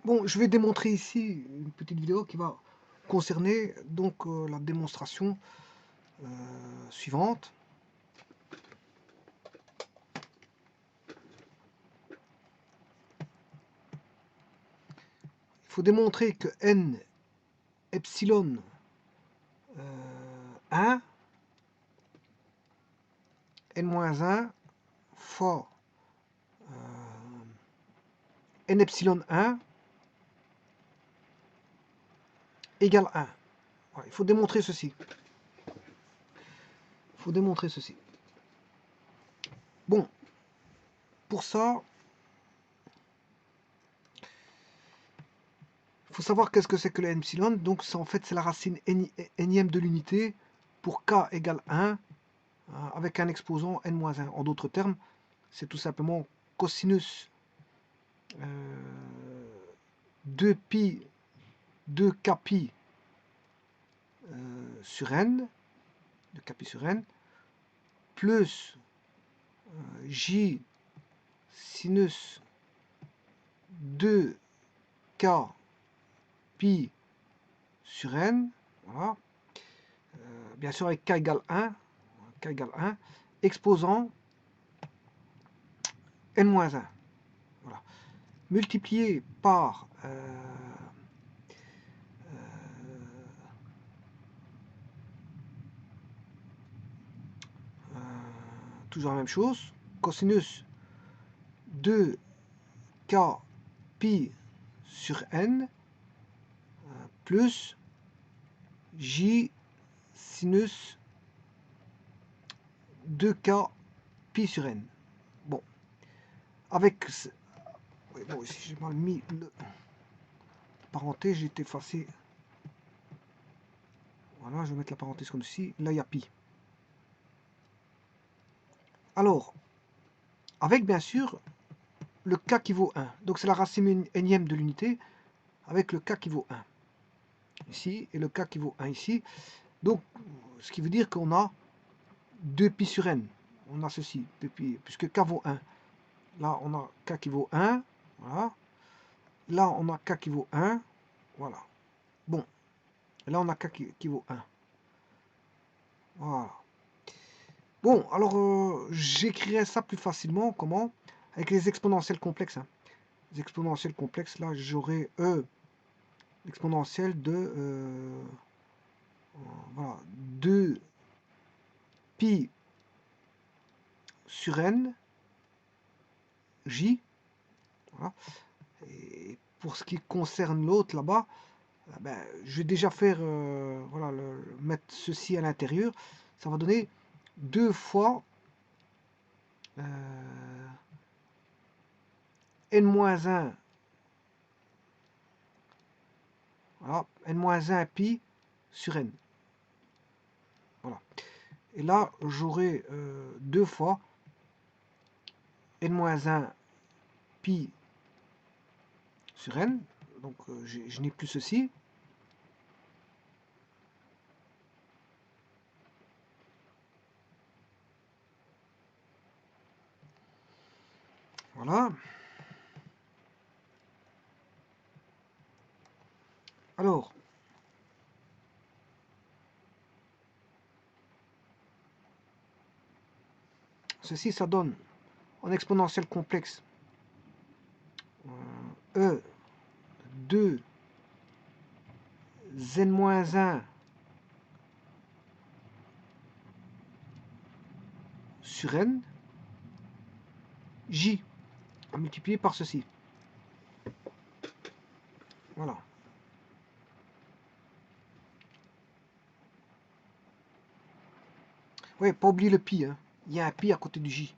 Bon, je vais démontrer ici une petite vidéo qui va concerner donc la démonstration suivante. Il faut démontrer que n epsilon 1, n-1 fois n epsilon 1 égale 1. Voilà, il faut démontrer ceci. Il faut démontrer ceci. Bon, pour ça, il faut savoir qu'est-ce que c'est que le n epsilon. Donc, en fait, c'est la racine énième de l'unité pour k égale 1 avec un exposant n-1. En d'autres termes, c'est tout simplement cosinus 2pi 2k pi sur n, 2k pi sur n, plus j sinus 2k pi sur n, voilà, bien sûr avec k égale 1, exposant n-1, voilà, multiplié par toujours la même chose, cosinus 2k pi sur n plus j sinus 2k pi sur n. Bon, avec... Oui, bon, ici j'ai mal mis le parenthèse, j'ai effacé. Voilà, je vais mettre la parenthèse comme ceci. Là, il y a pi. Alors, avec bien sûr le k qui vaut 1. Donc c'est la racine énième de l'unité avec le k qui vaut 1 ici et le k qui vaut 1 ici. Donc, ce qui veut dire qu'on a 2 pi sur n. On a ceci, puisque k vaut 1. Là, on a k qui vaut 1. Voilà. Là, on a k qui vaut 1. Voilà. Bon. Là, on a k qui vaut 1. Voilà. Bon, alors, j'écrirai ça plus facilement. Comment? Avec les exponentielles complexes. Hein. Les exponentielles complexes, là, j'aurai l'exponentielle de voilà, 2 pi sur n j. Voilà. Et pour ce qui concerne l'autre là-bas, ben, je vais déjà faire voilà, mettre ceci à l'intérieur. Ça va donner 2 fois n-1, voilà, n-1 pi sur n. Voilà. Et là, j'aurai 2 fois n-1 pi sur n. Donc, je n'ai plus ceci. Voilà. Alors, ceci, ça donne en exponentielle complexe E 2 n-1 sur n j à multiplier par ceci. Voilà. Oui, pas oublier le pi. Hein. Il y a un pi à côté du j.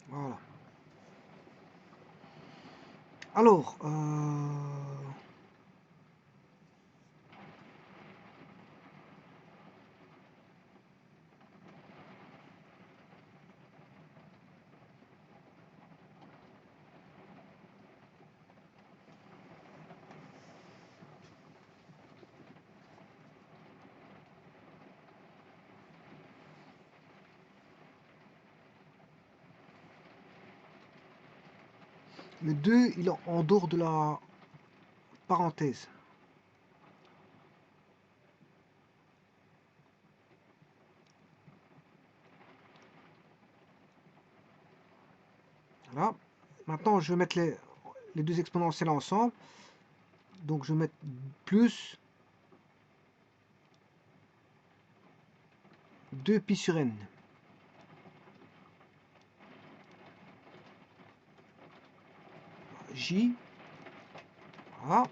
Voilà. Alors, Le 2, il est en dehors de la parenthèse. Voilà. Maintenant, je vais mettre les deux exponentielles ensemble. Donc, je vais mettre plus 2pi sur n. J. Voilà.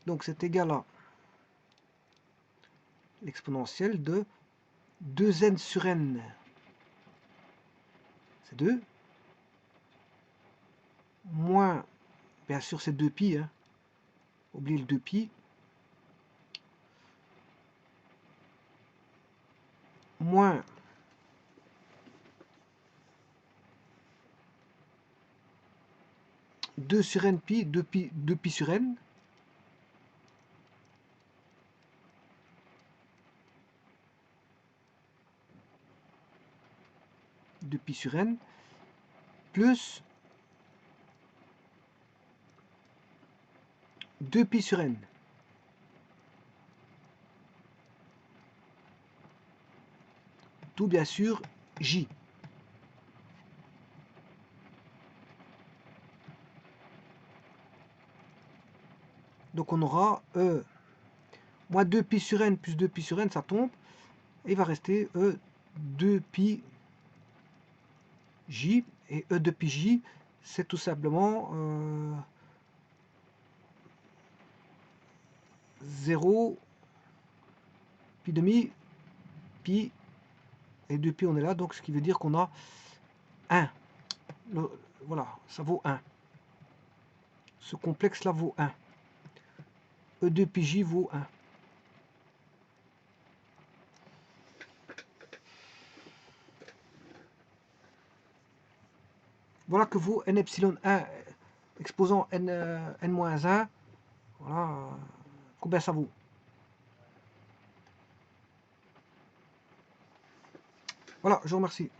Donc, c'est égal à l'exponentielle de 2n sur n. C'est 2. Moins, bien sûr, c'est 2pi. Hein. Oubliez le 2pi. Moins 2 sur n pi, 2pi sur n. De pi sur n plus 2pi sur n. Tout bien sûr j. Donc on aura moins 2pi sur n plus 2pi sur n, ça tombe. Et il va rester 2pi j. Et e de pi j, c'est tout simplement 0 pi demi pi et 2pi on est là, donc ce qui veut dire qu'on a 1. Voilà, ça vaut 1. Ce complexe là vaut 1. E de pi j vaut 1. Voilà que vaut n epsilon 1 exposant n-1. Voilà combien ça vaut. Voilà, je vous remercie.